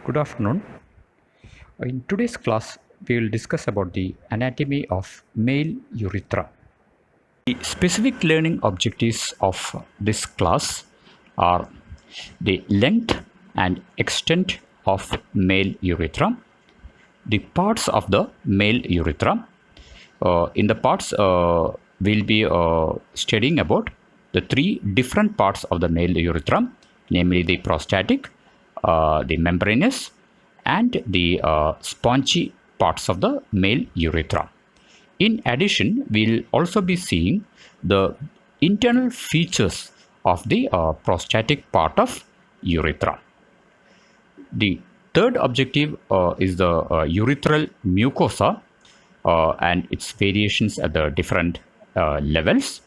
Good afternoon. In today's class, we will discuss about the anatomy of male urethra. The specific learning objectives of this class are the length and extent of male urethra, the parts of the male urethra. In the parts, we'll be studying about the three different parts of the male urethra, namely the prostatic, the membranous, and the spongy parts of the male urethra. In addition, we'll also be seeing the internal features of the prostatic part of urethra. The third objective is the urethral mucosa and its variations at the different levels.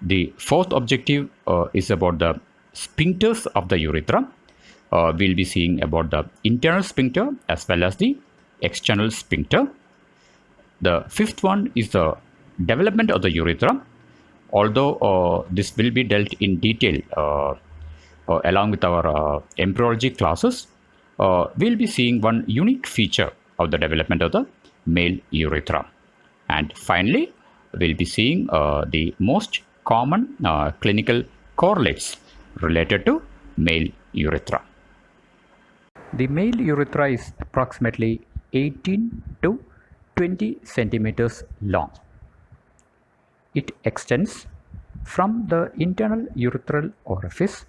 The fourth objective is about the sphincters of the urethra. We'll be seeing about the internal sphincter as well as the external sphincter. The fifth one is the development of the urethra. Although this will be dealt in detail along with our embryology classes, we'll be seeing one unique feature of the development of the male urethra. And finally, we'll be seeing the most common clinical correlates related to male urethra. The male urethra is approximately 18 to 20 centimeters long. It extends from the internal urethral orifice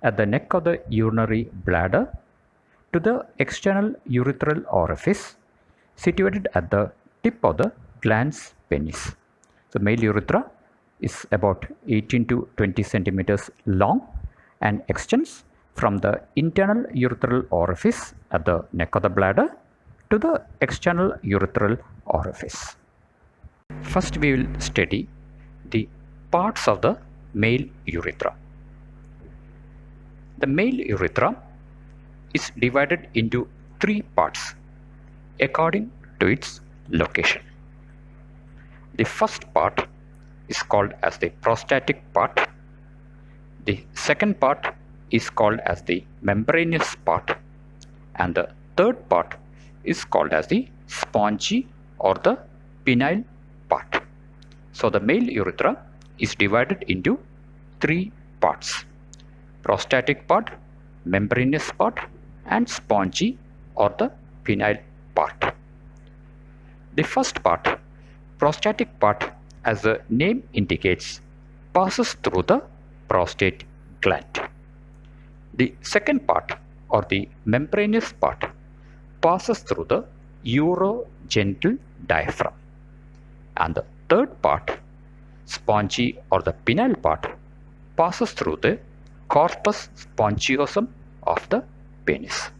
at the neck of the urinary bladder to the external urethral orifice situated at the tip of the glans penis. So male urethra is about 18 to 20 centimeters long and extends from the internal urethral orifice at the neck of the bladder to the external urethral orifice. First, we will study the parts of the male urethra. The male urethra is divided into three parts according to its location. The first part is called as the prostatic part. The second part is called as the membranous part, and the third part is called as the spongy or the penile part. So the male urethra is divided into three parts: prostatic part, membranous part, and spongy or the penile part. The first part, prostatic part, as the name indicates, passes through the prostate gland. The second part, or the membranous part, passes through the urogenital diaphragm. And the third part, spongy or the penile part, passes through the corpus spongiosum of the penis.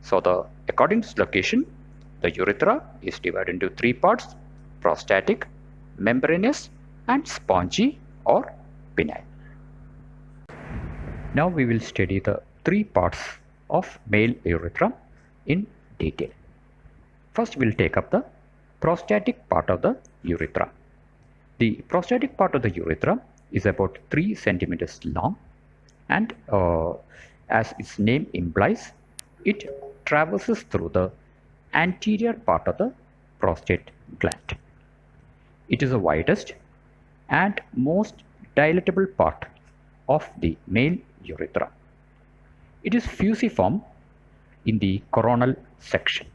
So according to its location, the urethra is divided into three parts: prostatic, membranous, and spongy or penile. Now we will study the three parts of male urethra in detail. First, we will take up the prostatic part of the urethra. The prostatic part of the urethra is about 3 centimeters long, and as its name implies, it traverses through the anterior part of the prostate gland. It is the widest and most dilatable part of the male urethra. It is fusiform in the coronal section.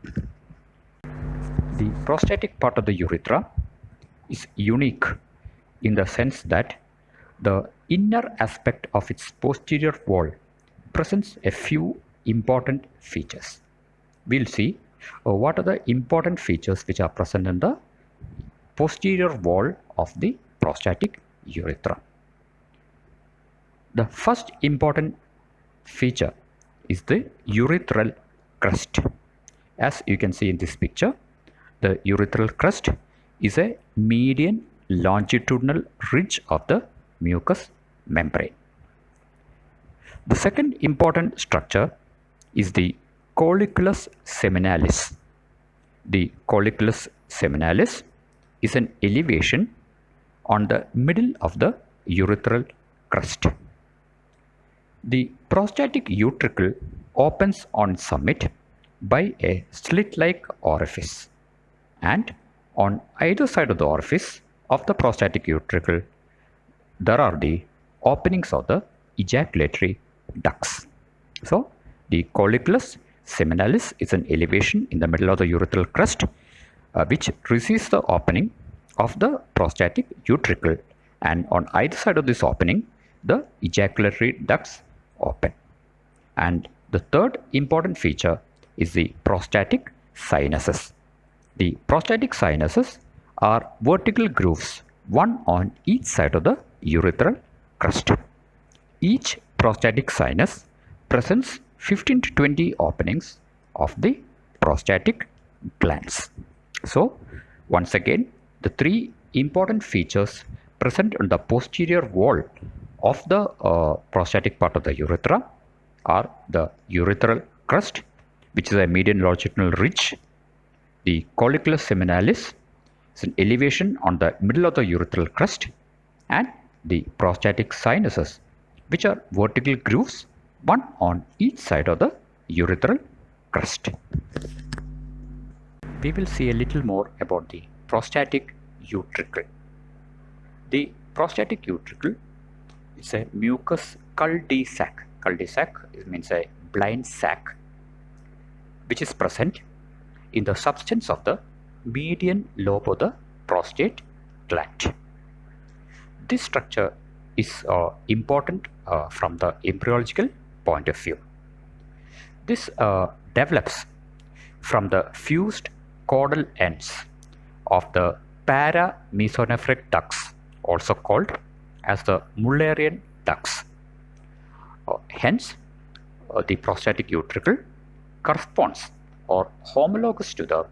The prostatic part of the urethra is unique in the sense that the inner aspect of its posterior wall presents a few important features. We'll see what are the important features which are present in the posterior wall of the prostatic urethra. The first important feature is the urethral crest. As you can see in this picture, the urethral crest is a median longitudinal ridge of the mucous membrane. The second important structure is the colliculus seminalis. The colliculus seminalis is an elevation on the middle of the urethral crest. The prostatic utricle opens on summit by a slit-like orifice, and on either side of the orifice of the prostatic utricle there are the openings of the ejaculatory ducts. So the colliculus seminalis is an elevation in the middle of the urethral crest which receives the opening of the prostatic utricle, and on either side of this opening the ejaculatory ducts open. And the third important feature is the prostatic sinuses. The prostatic sinuses are vertical grooves, one on each side of the urethral crest. Each prostatic sinus presents 15 to 20 openings of the prostatic glands. So, once again, the three important features present on the posterior wall of the prostatic part of the urethra are the urethral crest, which is a median longitudinal ridge. The colliculus seminalis is an elevation on the middle of the urethral crest, and the prostatic sinuses, which are vertical grooves, one on each side of the urethral crest. We will see a little more about the prostatic utricle. The prostatic utricle is a mucous cul-de-sac. Cul-de-sac means a blind sac, which is present in the substance of the median lobe of the prostate gland. This structure is important from the embryological point of view. This develops from the fused caudal ends of the paramesonephric ducts, also called as the Mullerian ducts. Hence, the prostatic utricle corresponds or homologous to the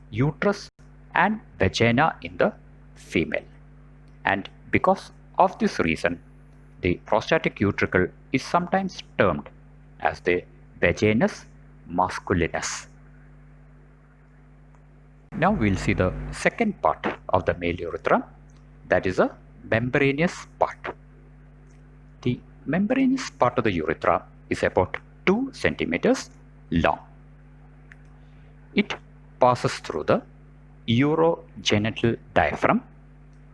uterus and vagina in the female, and because of this reason the prostatic utricle is sometimes termed as the vaginus masculinus. Now we will see the second part of the male urethra, that is a membranous spot. The membranous part of the urethra is about 2 centimeters long. It passes through the urogenital diaphragm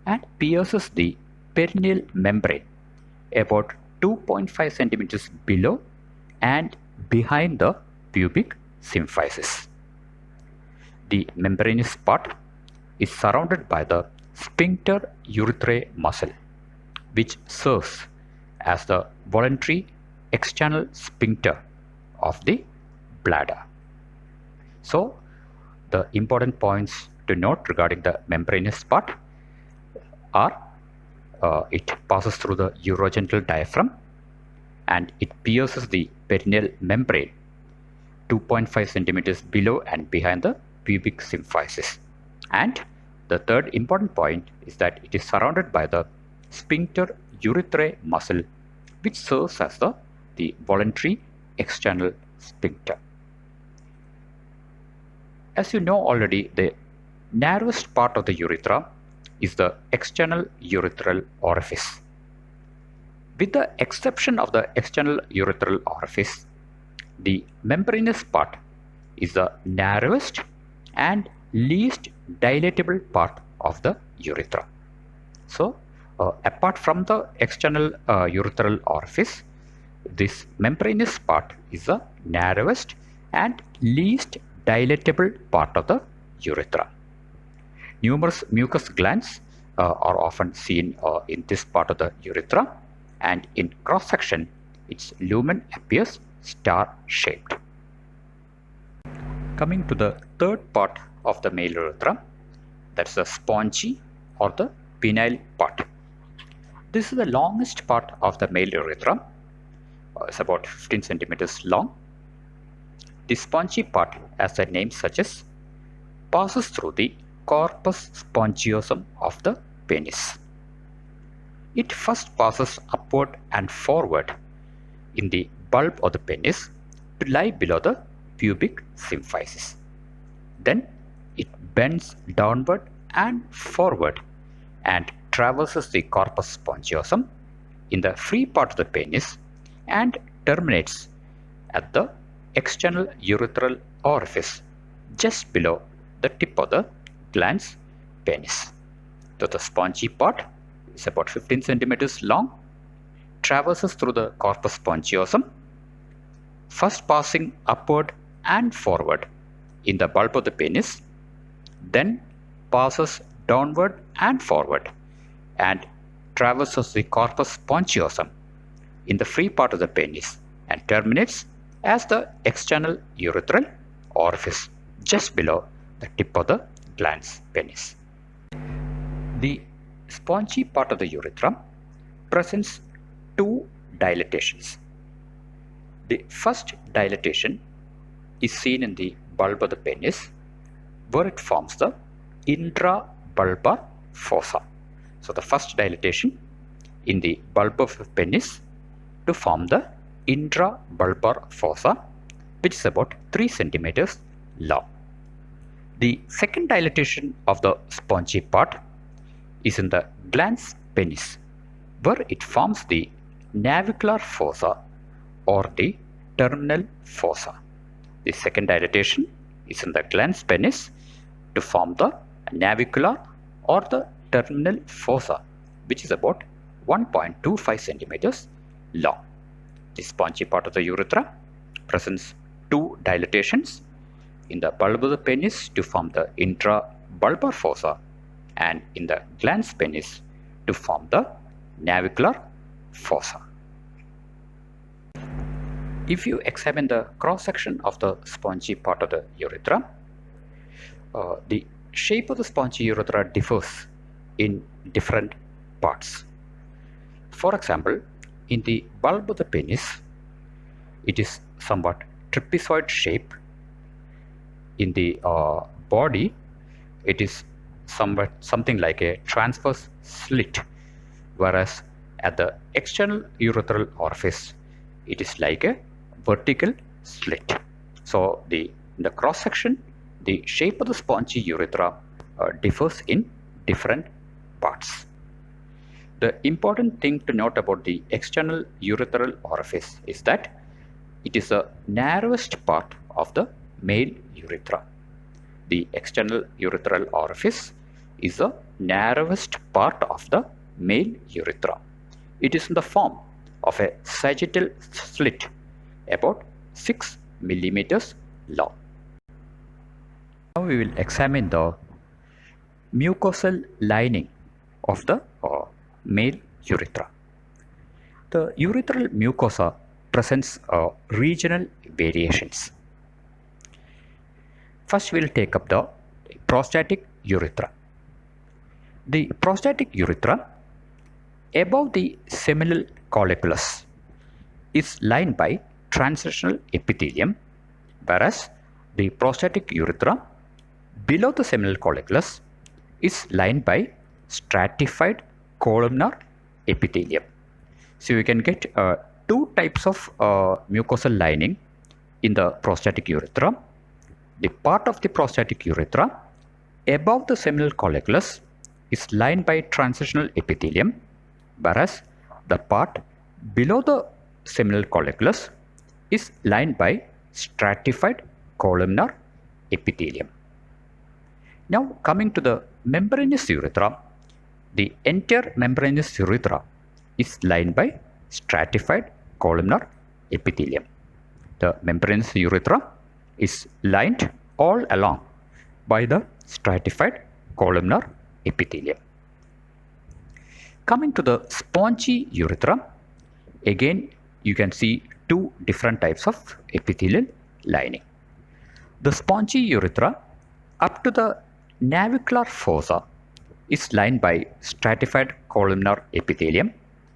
and pierces the perineal membrane about 2.5 centimeters below and behind the pubic symphysis. The membranous spot is surrounded by the sphincter urethrae muscle, which serves as the voluntary external sphincter of the bladder. So, the important points to note regarding the membranous spot are it passes through the urogenital diaphragm and it pierces the perineal membrane 2.5 centimeters below and behind the pubic symphysis. And the third important point is that it is surrounded by the sphincter urethrae muscle, which serves as the voluntary external sphincter. As you know already, the narrowest part of the urethra is the external urethral orifice. With the exception of the external urethral orifice, the membranous part is the narrowest and least dilatable part of the urethra. So, apart from the external urethral orifice, this membranous part is the narrowest and least dilatable part of the urethra. Numerous mucous glands are often seen in this part of the urethra, and in cross section its lumen appears star shaped. Coming to the third part of the male urethra, that's the spongy or the penile part. This is the longest part of the male urethra. It's about 15 centimeters long. The spongy part, as the name suggests, passes through the corpus spongiosum of the penis. It first passes upward and forward in the bulb of the penis to lie below the pubic symphysis. Then it bends downward and forward and traverses the corpus spongiosum in the free part of the penis and terminates at the external urethral orifice just below the tip of the glans penis. So the spongy part is about 15 centimeters long, traverses through the corpus spongiosum, first passing upward and forward in the bulb of the penis, then passes downward and forward and traverses the corpus spongiosum in the free part of the penis and terminates as the external urethral orifice just below the tip of the glans penis. The spongy part of the urethra presents two dilatations. The first dilatation is seen in the bulb of the penis, where it forms the intrabulbar fossa. So the first dilatation in the bulb of the penis to form the intrabulbar fossa, which is about 3 centimeters long. The second dilatation of the spongy part is in the glans penis, where it forms the navicular fossa or the terminal fossa. The second dilatation is in the glans penis to form the navicular or the terminal fossa, which is about 1.25 centimeters long. The spongy part of the urethra presents two dilatations in the bulb of the penis to form the intrabulbar fossa and in the glans penis to form the navicular fossa. If you examine the cross section of the spongy part of the urethra, the shape of the spongy urethra differs in different parts. For example, in the bulb of the penis, it is somewhat trapezoid shape. In the body, it is something like a transverse slit, whereas at the external urethral orifice, it is like a vertical slit. So in the cross section, the shape of the spongy urethra differs in different parts. The important thing to note about the external urethral orifice is that it is the narrowest part of the male urethra. The external urethral orifice is the narrowest part of the male urethra. It is in the form of a sagittal slit about 6 millimeters long. Now we will examine the mucosal lining of the male urethra. The urethral mucosa presents regional variations. First we will take up the prostatic urethra. The prostatic urethra above the seminal colliculus is lined by transitional epithelium, whereas the prostatic urethra below the seminal colliculus is lined by stratified columnar epithelium. So you can get two types of mucosal lining in the prostatic urethra. The part of the prostatic urethra above the seminal colliculus is lined by transitional epithelium, whereas the part below the seminal colliculus is lined by stratified columnar epithelium. Now coming to the membranous urethra, the entire membranous urethra is lined by stratified columnar epithelium. The membranous urethra is lined all along by the stratified columnar epithelium. Coming to the spongy urethra, again you can see two different types of epithelial lining. The spongy urethra up to the navicular fossa is lined by stratified columnar epithelium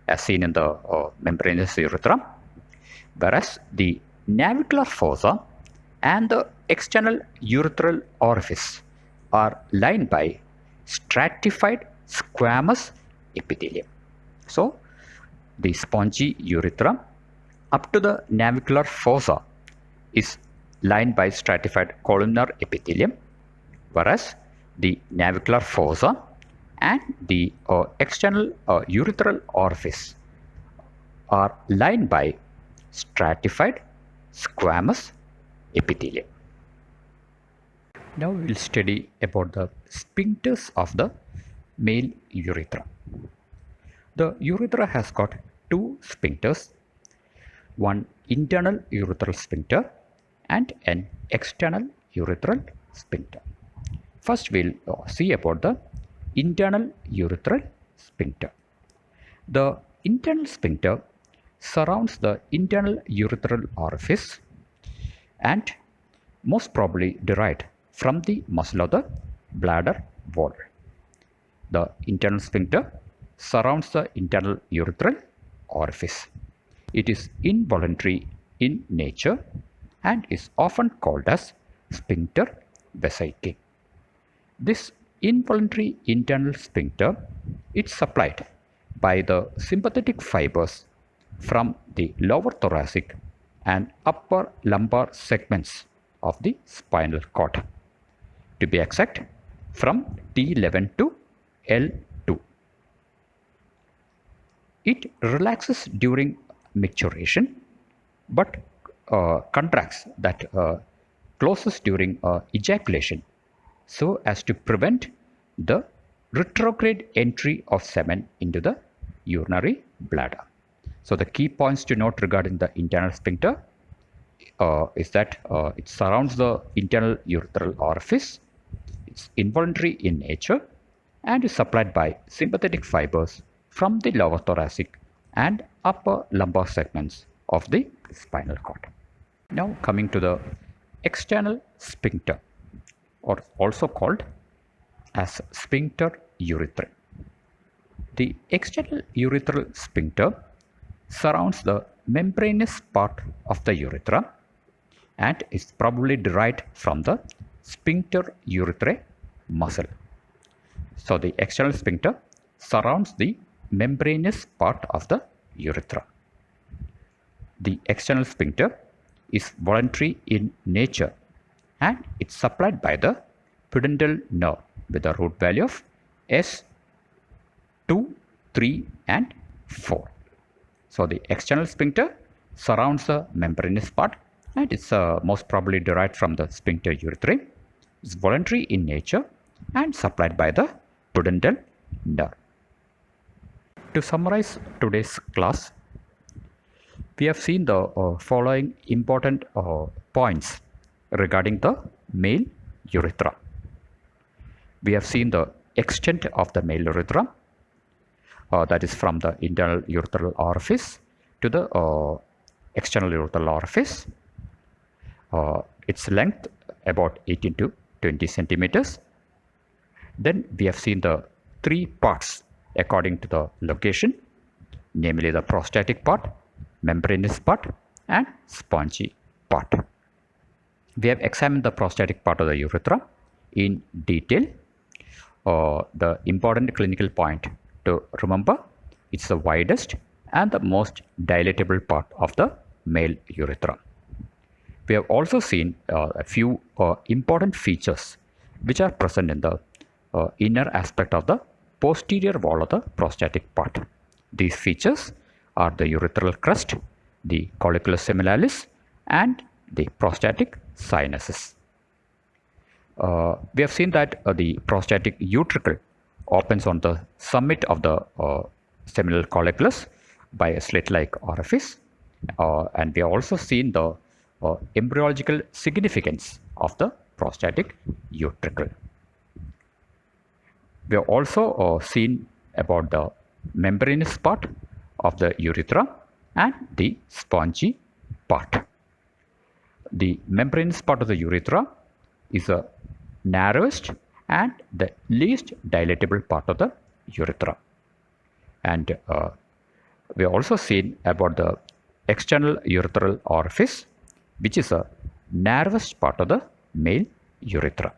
as seen in the membranous urethra, whereas the navicular fossa and the external urethral orifice are lined by stratified squamous epithelium. So the spongy urethra up to the navicular fossa is lined by stratified columnar epithelium, whereas the navicular fossa and the external urethral orifice are lined by stratified squamous epithelium. Now we will study about the sphincters of the male urethra. The urethra has got two sphincters, one internal urethral sphincter and an external urethral sphincter. First we'll see about the internal urethral sphincter. The internal sphincter surrounds the internal urethral orifice and most probably derived from the muscle of the bladder wall. The internal sphincter surrounds the internal urethral orifice. It is involuntary in nature and is often called as sphincter vesicae. This involuntary internal sphincter is supplied by the sympathetic fibers from the lower thoracic and upper lumbar segments of the spinal cord. To be exact, from T11 to L2. It relaxes during maturation but contracts that closes during ejaculation so as to prevent the retrograde entry of semen into the urinary bladder. So the key points to note regarding the internal sphincter is that it surrounds the internal urethral orifice, it's involuntary in nature and is supplied by sympathetic fibers from the lower thoracic and upper lumbar segments of the spinal cord. Now coming to the external sphincter, or also called as sphincter urethra. The external urethral sphincter surrounds the membranous part of the urethra and is probably derived from the sphincter urethrae muscle. So the external sphincter surrounds the membranous part of the urethra. The external sphincter is voluntary in nature and it's supplied by the pudendal nerve with a root value of S2, 3 and 4. So the external sphincter surrounds the membranous part and is most probably derived from the sphincter urethrae. It's voluntary in nature and supplied by the pudendal nerve. To summarize today's class, we have seen the following important points regarding the male urethra. We have seen the extent of the male urethra, that is from the internal urethral orifice to the external urethral orifice. Its length about 18 to 20 centimeters. Then we have seen the three parts according to the location, namely the prostatic part, membranous part and spongy part. We have examined the prostatic part of the urethra in detail. The important clinical point to remember, it's the widest and the most dilatable part of the male urethra. We have also seen a few important features which are present in the inner aspect of the posterior wall of the prostatic part. These features are the urethral crest, the colliculus semilalis and the prostatic sinuses. We have seen that the prostatic utricle opens on the summit of the seminal colliculus by a slit-like orifice, and we have also seen the embryological significance of the prostatic utricle. We have also seen about the membranous part of the urethra and the spongy part. The membranous part of the urethra is the narrowest and the least dilatable part of the urethra. And we have also seen about the external urethral orifice, which is the narrowest part of the male urethra.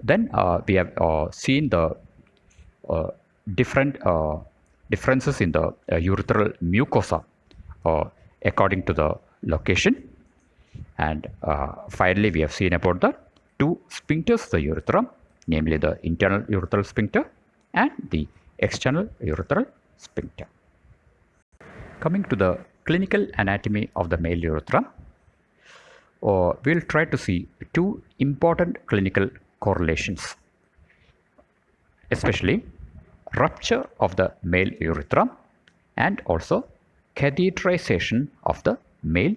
Then we have seen the differences in the urethral mucosa according to the location. And finally, we have seen about the two sphincters of the urethra, namely the internal urethral sphincter and the external urethral sphincter. Coming to the clinical anatomy of the male urethra, we'll try to see two important clinical correlations, especially rupture of the male urethra and also catheterization of the male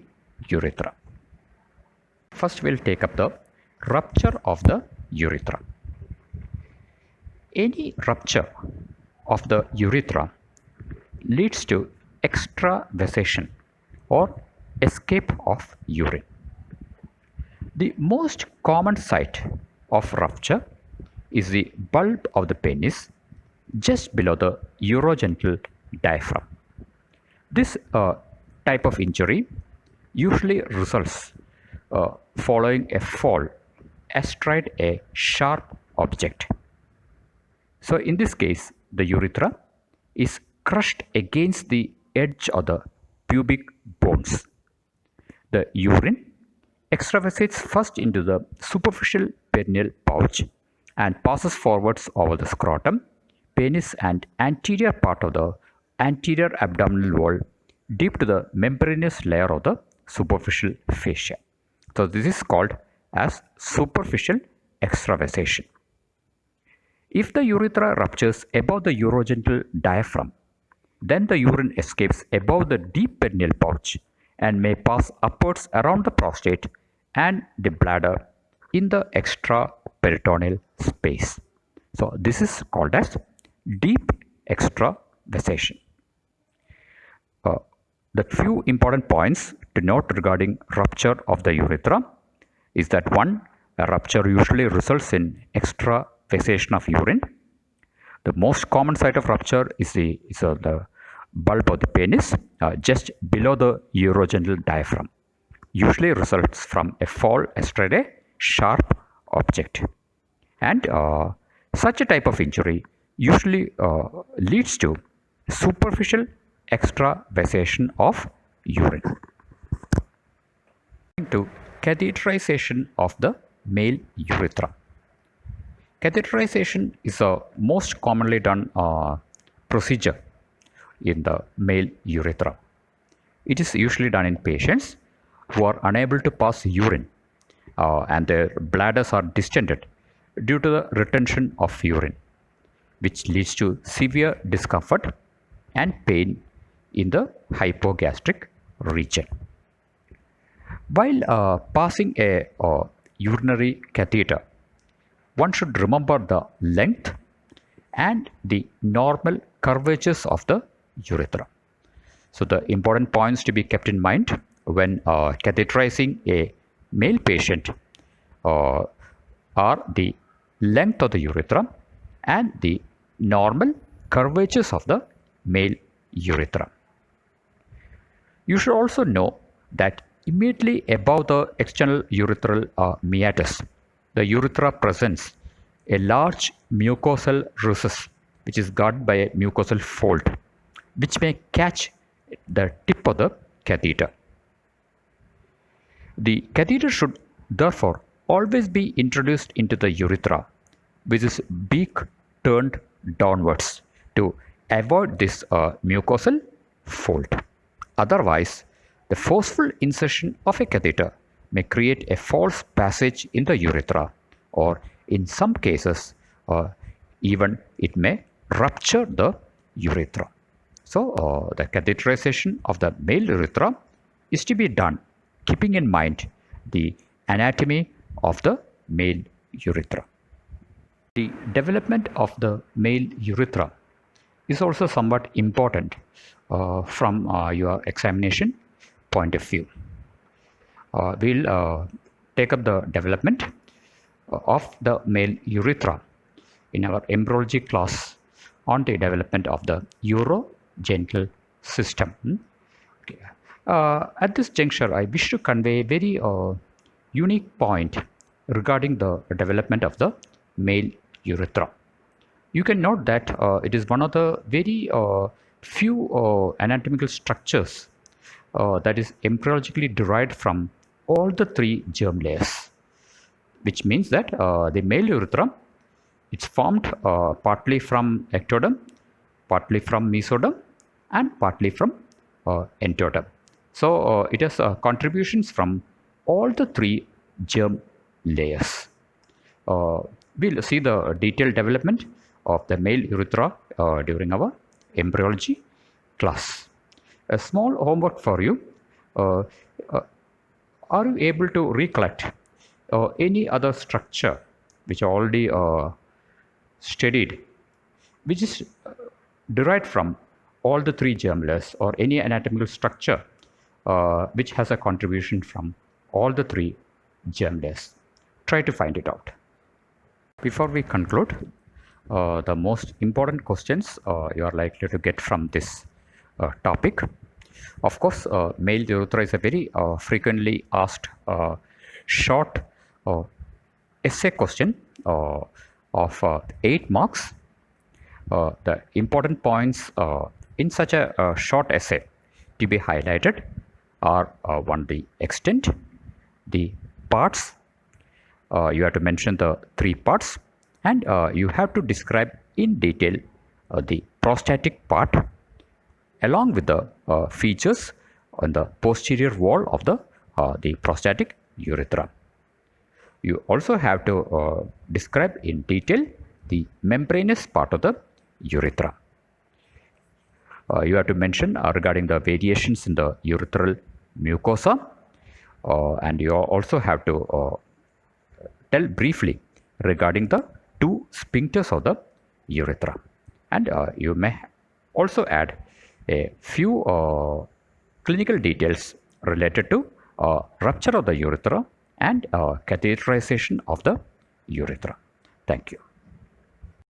urethra. First, we'll take up the rupture of the urethra. Any rupture of the urethra leads to extravasation or escape of urine. The most common site of rupture is the bulb of the penis just below the urogenital diaphragm. This type of injury usually results following a fall astride a sharp object. So in this case, the urethra is crushed against the edge of the pubic bones. The urine extravasates first into the superficial perineal pouch and passes forwards over the scrotum, penis and anterior part of the anterior abdominal wall deep to the membranous layer of the superficial fascia. So this is called as superficial extravasation. If the urethra ruptures above the urogenital diaphragm, then the urine escapes above the deep perineal pouch and may pass upwards around the prostate and the bladder in the extraperitoneal space. So this is called as deep extravasation. The few important points to note regarding rupture of the urethra is that one, a rupture usually results in extravasation of urine. The most common site of rupture is the bulb of the penis just below the urogenital diaphragm. Usually results from a fall astride a sharp object. And such a type of injury usually leads to superficial extravasation of urine. To catheterization of the male urethra. Catheterization is a most commonly done procedure in the male urethra. It is usually done in patients who are unable to pass urine and their bladders are distended due to the retention of urine, which leads to severe discomfort and pain in the hypogastric region. While passing a urinary catheter, one should remember the length and the normal curvatures of the urethra. So the important points to be kept in mind when catheterizing a male patient are the length of the urethra and the normal curvatures of the male urethra. You should also know that immediately above the external urethral meatus, the urethra presents a large mucosal recess which is guarded by a mucosal fold which may catch the tip of the catheter. The catheter should therefore always be introduced into the urethra with its beak turned downwards to avoid this mucosal fold. Otherwise, the forceful insertion of a catheter may create a false passage in the urethra, or in some cases, even it may rupture the urethra. So, the catheterization of the male urethra is to be done keeping in mind the anatomy of the male urethra. The development of the male urethra is also somewhat important from your examination point of view. We'll take up the development of the male urethra in our embryology class on the development of the urogenital system. Okay. At this juncture, I wish to convey a very unique point regarding the development of the male urethra. You can note that it is one of the very few anatomical structures that is embryologically derived from all the three germ layers, which means that the male urethra, it's formed partly from ectoderm, partly from mesoderm, and partly from endoderm. So it has contributions from all the three germ layers. We'll see the detailed development of the male urethra during our embryology class. A small homework for you. Uh, uh, are you able to recollect any other structure which already studied, which is derived from all the three germ layers, or any anatomical structure which has a contribution from all the three germ layers? Try to find it out. Before we conclude, the most important questions you are likely to get from this topic. Of course, male urethra is a very frequently asked short uh, essay question of 8 marks. The important points in such a short essay to be highlighted are one, the extent, the parts. You have to mention the three parts, and you have to describe in detail the prostatic part along with the features on the posterior wall of the prostatic urethra. You also have to describe in detail the membranous part of the urethra. You have to mention regarding the variations in the urethral mucosa, and you also have to tell briefly regarding the two sphincters of the urethra. And you may also add a few clinical details related to rupture of the urethra and catheterization of the urethra. Thank you.